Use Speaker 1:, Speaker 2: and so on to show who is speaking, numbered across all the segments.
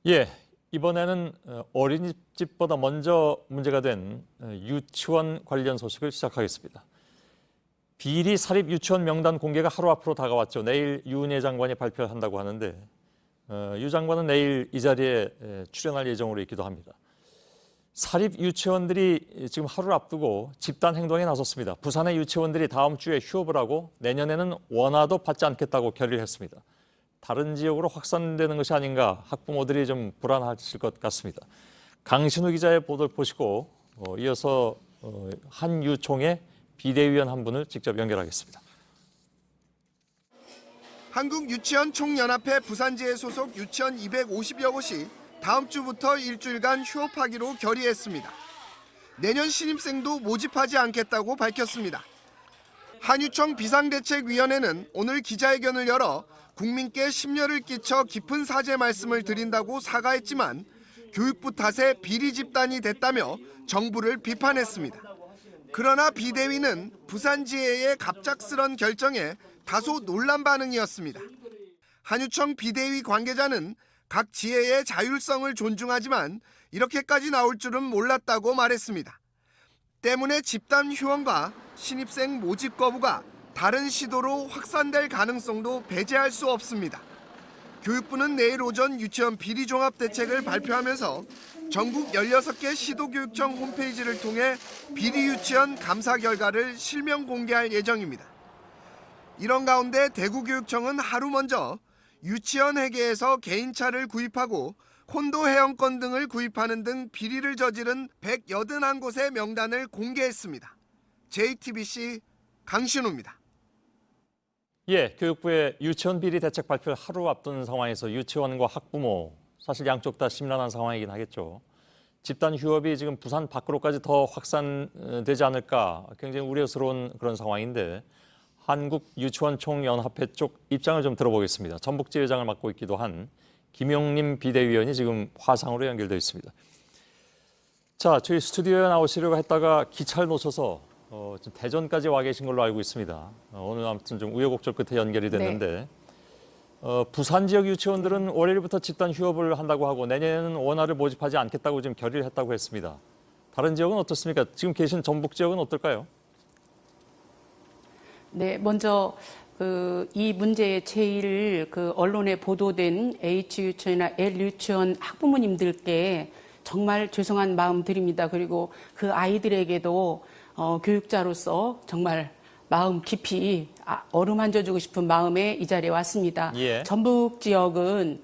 Speaker 1: 예, 이번에는 어린이집보다 먼저 문제가 된 유치원 관련 소식을 시작하겠습니다. 비리 사립 유치원 명단 공개가 하루 앞으로 다가왔죠. 내일 유은혜 장관이 발표한다고 하는데 유 장관은 내일 이 자리에 출연할 예정으로 있기도 합니다. 사립 유치원들이 지금 하루를 앞두고 집단 행동에 나섰습니다. 부산의 유치원들이 다음 주에 휴업을 하고 내년에는 원화도 받지 않겠다고 결의를 했습니다. 다른 지역으로 확산되는 것이 아닌가 학부모들이 좀 불안하실 것 같습니다. 강신우 기자의 보도를 보시고 이어서 한유총의 비대위원 한 분을 직접 연결하겠습니다.
Speaker 2: 한국유치원총연합회 부산지회 소속 유치원 250여 곳이 다음 주부터 일주일간 휴업하기로 결의했습니다. 내년 신입생도 모집하지 않겠다고 밝혔습니다. 한유총 비상대책위원회는 오늘 기자회견을 열어 국민께 심려를 끼쳐 깊은 사죄 말씀을 드린다고 사과했지만 교육부 탓에 비리 집단이 됐다며 정부를 비판했습니다. 그러나 비대위는 부산지회의 갑작스런 결정에 다소 놀란 반응이었습니다. 한유총 비대위 관계자는 각 지회의 자율성을 존중하지만 이렇게까지 나올 줄은 몰랐다고 말했습니다. 때문에 집단 휴원과 신입생 모집 거부가 다른 시도로 확산될 가능성도 배제할 수 없습니다. 교육부는 내일 오전 유치원 비리 종합 대책을 발표하면서 전국 16개 시도교육청 홈페이지를 통해 비리 유치원 감사 결과를 실명 공개할 예정입니다. 이런 가운데 대구교육청은 하루 먼저 유치원 회계에서 개인차를 구입하고 콘도 회원권 등을 구입하는 등 비리를 저지른 181곳의 명단을 공개했습니다. JTBC 강신우입니다.
Speaker 1: 예, 교육부의 유치원 비리 대책 발표를 하루 앞둔 상황에서 유치원과 학부모, 사실 양쪽 다 심란한 상황이긴 하겠죠. 집단 휴업이 지금 부산 밖으로까지 더 확산되지 않을까 굉장히 우려스러운 그런 상황인데 한국유치원총연합회 쪽 입장을 좀 들어보겠습니다. 전북지회장을 맡고 있기도 한 김용림 비대위원이 지금 화상으로 연결되어 있습니다. 자, 저희 스튜디오에 나오시려고 했다가 기차를 놓쳐서 지금 대전까지 와 계신 걸로 알고 있습니다. 오늘 아무튼 좀 우여곡절 끝에 연결이 됐는데 부산 지역 유치원들은 월요일부터 집단 휴업을 한다고 하고 내년에는 원화를 모집하지 않겠다고 지금 결의를 했다고 했습니다. 다른 지역은 어떻습니까? 지금 계신 전북 지역은 어떨까요?
Speaker 3: 네, 먼저 이 문제에 제일 언론에 보도된 H유치원이나 L유치원 학부모님들께 정말 죄송한 마음 드립니다. 그리고 그 아이들에게도 교육자로서 정말 마음 깊이 어루만져주고 싶은 마음에 이 자리에 왔습니다.
Speaker 1: 예.
Speaker 3: 전북 지역은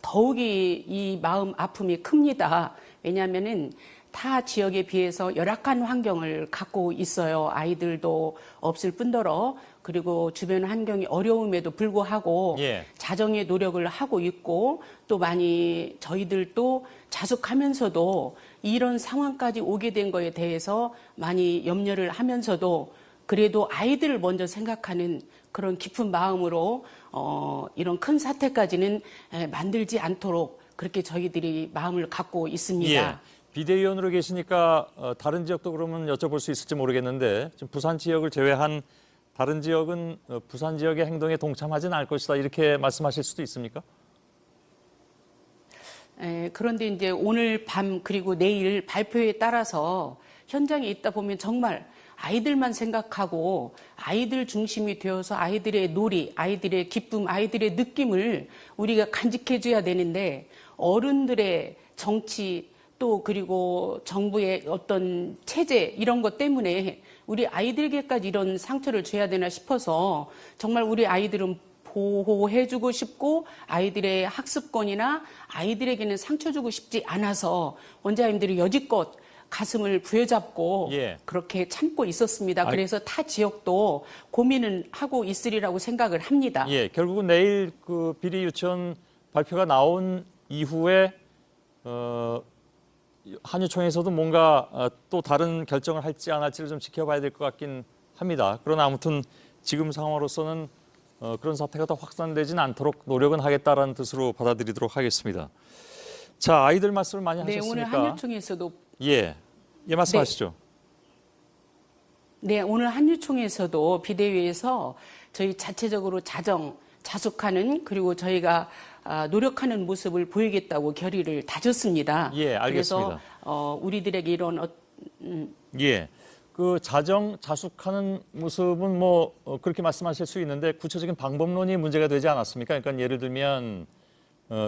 Speaker 3: 더욱이 이 마음 아픔이 큽니다. 왜냐하면은 타 지역에 비해서 열악한 환경을 갖고 있어요. 아이들도 없을 뿐더러 그리고 주변 환경이 어려움에도 불구하고
Speaker 1: 예.
Speaker 3: 자정의 노력을 하고 있고 또 많이 저희들도 자숙하면서도 이런 상황까지 오게 된 거에 대해서 많이 염려를 하면서도 그래도 아이들을 먼저 생각하는 그런 깊은 마음으로 이런 큰 사태까지는 만들지 않도록 그렇게 저희들이 마음을 갖고 있습니다.
Speaker 1: 예. 비대위원으로 계시니까 다른 지역도 그러면 여쭤볼 수 있을지 모르겠는데 지금 부산 지역을 제외한 다른 지역은 부산 지역의 행동에 동참하지는 않을 것이다 이렇게 말씀하실 수도 있습니까?
Speaker 3: 그런데 이제 오늘 밤 그리고 내일 발표에 따라서 현장에 있다 보면 정말 아이들만 생각하고 아이들 중심이 되어서 아이들의 놀이, 아이들의 기쁨, 아이들의 느낌을 우리가 간직해줘야 되는데 어른들의 정치 또 그리고 정부의 어떤 체제 이런 것 때문에 우리 아이들에게까지 이런 상처를 줘야 되나 싶어서 정말 우리 아이들은 보호해주고 싶고 아이들의 학습권이나 아이들에게는 상처 주고 싶지 않아서 원장님들이 여지껏 가슴을 부여잡고
Speaker 1: 예.
Speaker 3: 그렇게 참고 있었습니다. 그래서 타 지역도 고민을 하고 있으리라고 생각을 합니다.
Speaker 1: 예, 결국은 내일 그 비리 유치원 발표가 나온 이후에 한유총에서도 뭔가 또 다른 결정을 할지 안 할지를 좀 지켜봐야 될 것 같긴 합니다. 그러나 아무튼 지금 상황으로서는 그런 사태가 더 확산되지는 않도록 노력은 하겠다라는 뜻으로 받아들이도록 하겠습니다. 자, 아이들 말씀을 많이
Speaker 3: 네,
Speaker 1: 하셨으니까.
Speaker 3: 오늘 한유총에서도
Speaker 1: 예, 말씀하시죠.
Speaker 3: 네, 오늘 한유총에서도 비대위에서 저희 자체적으로 자숙하는 그리고 저희가 노력하는 모습을 보이겠다고 결의를 다졌습니다.
Speaker 1: 예, 알겠습니다.
Speaker 3: 그래서 우리들에게 이런
Speaker 1: 예. 그 자정 자숙하는 모습은 뭐 그렇게 말씀하실 수 있는데 구체적인 방법론이 문제가 되지 않았습니까? 그러니까 예를 들면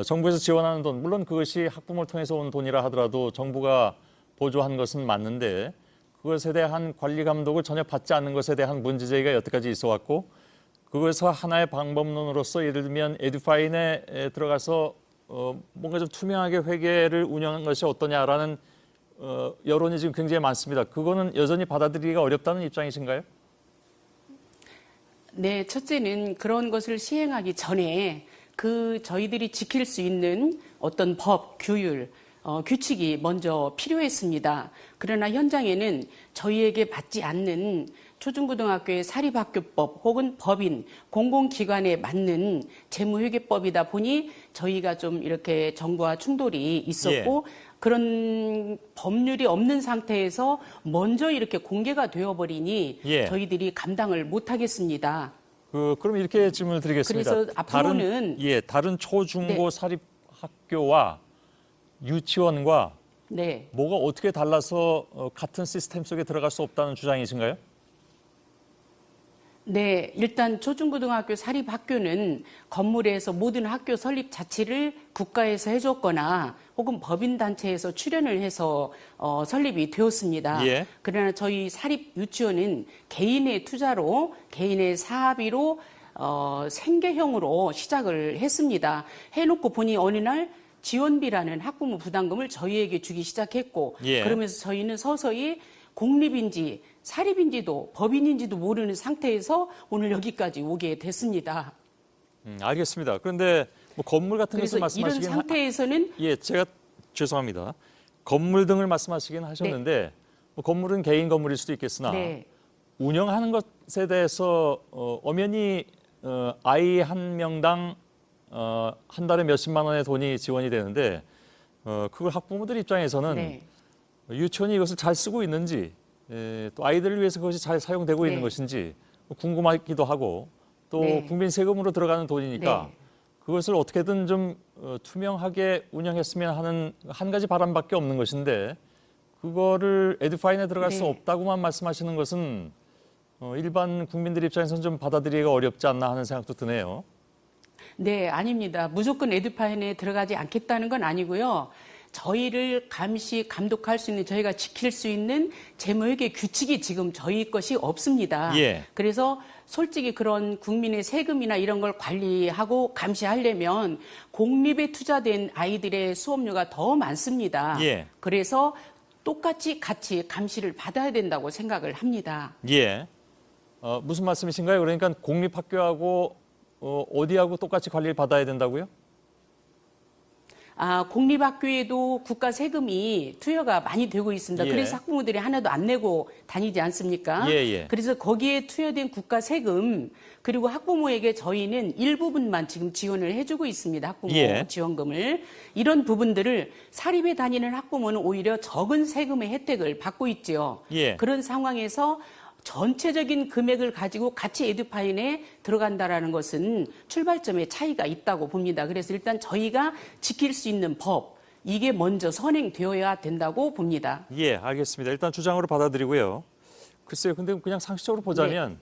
Speaker 1: 정부에서 지원하는 돈, 물론 그것이 학부모를 통해서 온 돈이라 하더라도 정부가 보조한 것은 맞는데 그것에 대한 관리 감독을 전혀 받지 않는 것에 대한 문제 제기가 여태까지 있어 왔고 그것에서 하나의 방법론으로서 예를 들면 에듀파인에 들어가서 뭔가 좀 투명하게 회계를 운영한 것이 어떠냐라는 여론이 지금 굉장히 많습니다. 그거는 여전히 받아들이기가 어렵다는 입장이신가요?
Speaker 3: 네, 첫째는 그런 것을 시행하기 전에 저희들이 지킬 수 있는 어떤 법, 규율, 규칙이 먼저 필요했습니다. 그러나 현장에는 저희에게 맞지 않는 초중고등학교의 사립학교법 혹은 법인, 공공기관에 맞는 재무회계법이다 보니 저희가 좀 이렇게 정부와 충돌이 있었고 그런 법률이 없는 상태에서 먼저 이렇게 공개가 되어버리니 저희들이 감당을 못하겠습니다.
Speaker 1: 그럼 이렇게 질문을 드리겠습니다.
Speaker 3: 그래서 앞으로는
Speaker 1: 다른 초중고 사립학교와 유치원과 뭐가 어떻게 달라서 같은 시스템 속에 들어갈 수 없다는 주장이신가요?
Speaker 3: 네, 일단 초중고등학교 사립학교는 건물에서 모든 학교 설립 자치를 국가에서 해줬거나 혹은 법인단체에서 출연을 해서 설립이 되었습니다. 그러나 저희 사립 유치원은 개인의 투자로, 개인의 사비로 생계형으로 시작을 했습니다. 해놓고 보니 어느 날 지원비라는 학부모 부담금을 저희에게 주기 시작했고 그러면서 저희는 서서히 공립인지 사립인지도 법인인지도 모르는 상태에서 오늘 여기까지 오게 됐습니다.
Speaker 1: 알겠습니다. 그런데 뭐 건물 같은 것을 말씀하시긴
Speaker 3: 이런 상태에서는
Speaker 1: 제가 죄송합니다. 건물 등을 말씀하시긴 하셨는데 뭐 건물은 개인 건물일 수도 있겠으나 운영하는 것에 대해서 엄연히 아이 한 명당 한 달에 몇십만 원의 돈이 지원이 되는데 그걸 학부모들 입장에서는 유치원이 이것을 잘 쓰고 있는지 또 아이들을 위해서 그것이 잘 사용되고 있는 것인지 궁금하기도 하고 또 국민 세금으로 들어가는 돈이니까 그것을 어떻게든 좀 투명하게 운영했으면 하는 한 가지 바람밖에 없는 것인데 그거를 에듀파인에 들어갈 수 없다고만 말씀하시는 것은 일반 국민들 입장에서는 좀 받아들이기가 어렵지 않나 하는 생각도 드네요.
Speaker 3: 네, 아닙니다. 무조건 에듀파인에 들어가지 않겠다는 건 아니고요. 저희를 감시, 감독할 수 있는, 저희가 지킬 수 있는 재무회계 규칙이 지금 저희 것이 없습니다. 그래서 솔직히 그런 국민의 세금이나 이런 걸 관리하고 감시하려면 공립에 투자된 아이들의 수업료가 더 많습니다. 그래서 똑같이 같이 감시를 받아야 된다고 생각을 합니다.
Speaker 1: 무슨 말씀이신가요? 그러니까 공립학교하고 어디하고 똑같이 관리를 받아야 된다고요?
Speaker 3: 공립학교에도 국가 세금이 투여가 많이 되고 있습니다. 그래서 학부모들이 하나도 안 내고 다니지 않습니까? 그래서 거기에 투여된 국가 세금 그리고 학부모에게 저희는 일부분만 지금 지원을 해주고 있습니다. 학부모 지원금을. 이런 부분들을 사립에 다니는 학부모는 오히려 적은 세금의 혜택을 받고 있죠. 그런 상황에서 전체적인 금액을 가지고 같이 에듀파인에 들어간다라는 것은 출발점에 차이가 있다고 봅니다. 그래서 일단 저희가 지킬 수 있는 법, 이게 먼저 선행되어야 된다고 봅니다.
Speaker 1: 알겠습니다. 일단 주장으로 받아들이고요. 글쎄요, 근데 그냥 상식적으로 보자면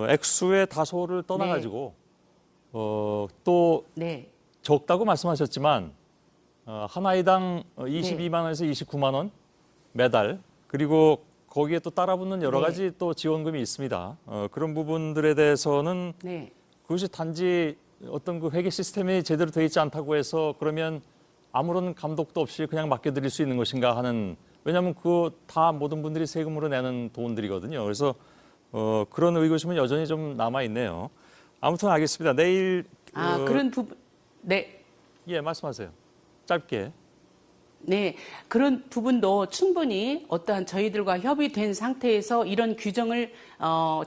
Speaker 1: 액수의 다소를 떠나가지고 또 적다고 말씀하셨지만 한 아이당 22만 원에서 29만 원 매달 그리고 거기에 또 따라붙는 여러 가지 또 지원금이 있습니다. 그런 부분들에 대해서는 그것이 단지 어떤 그 회계 시스템이 제대로 되어 있지 않다고 해서 그러면 아무런 감독도 없이 그냥 맡겨드릴 수 있는 것인가 하는 왜냐하면 그 다 모든 분들이 세금으로 내는 돈들이거든요. 그래서 그런 의구심은 여전히 좀 남아 있네요. 아무튼 알겠습니다. 내일
Speaker 3: 그런 부분
Speaker 1: 말씀하세요. 짧게.
Speaker 3: 그런 부분도 충분히 어떠한 저희들과 협의된 상태에서 이런 규정을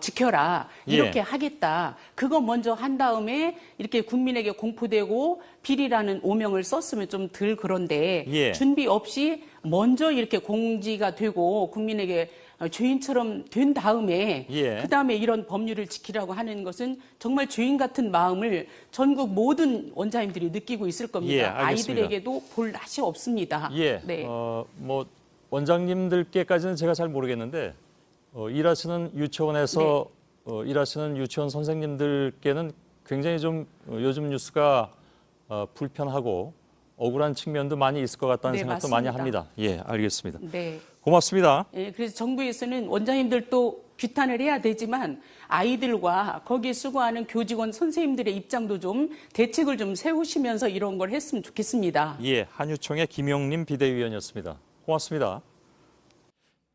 Speaker 3: 지켜라 이렇게 하겠다. 그거 먼저 한 다음에 이렇게 국민에게 공포되고 비리라는 오명을 썼으면 좀 덜 그런데 준비 없이 먼저 이렇게 공지가 되고 국민에게 죄인처럼 된 다음에
Speaker 1: 예.
Speaker 3: 그다음에 이런 법률을 지키라고 하는 것은 정말 죄인 같은 마음을 전국 모든 원장님들이 느끼고 있을 겁니다.
Speaker 1: 예, 알겠습니다.
Speaker 3: 아이들에게도 볼 낯이 없습니다.
Speaker 1: 예.
Speaker 3: 네.
Speaker 1: 뭐 원장님들께까지는 제가 잘 모르겠는데 일하시는 유치원에서 일하시는 유치원 선생님들께는 굉장히 좀 요즘 뉴스가 불편하고 억울한 측면도 많이 있을 것 같다는
Speaker 3: 네,
Speaker 1: 생각도
Speaker 3: 맞습니다.
Speaker 1: 많이 합니다. 예, 알겠습니다.
Speaker 3: 네.
Speaker 1: 고맙습니다.
Speaker 3: 예, 그래서 정부에서는 원장님들도 규탄을 해야 되지만 아이들과 거기에 수고하는 교직원 선생님들의 입장도 좀 대책을 좀 세우시면서 이런 걸 했으면 좋겠습니다.
Speaker 1: 예, 한유총의 김용림 비대위원이었습니다. 고맙습니다.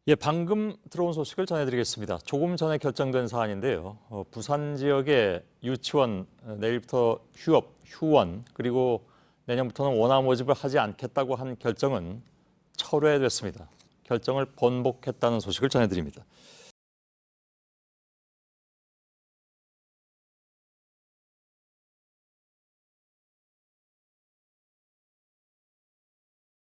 Speaker 1: 예, 방금 들어온 소식을 전해드리겠습니다. 조금 전에 결정된 사안인데요. 부산 지역의 유치원 내일부터 휴원 그리고 내년부터는 원화 모집을 하지 않겠다고 한 결정은 철회됐습니다. 결정을 번복했다는 소식을 전해드립니다.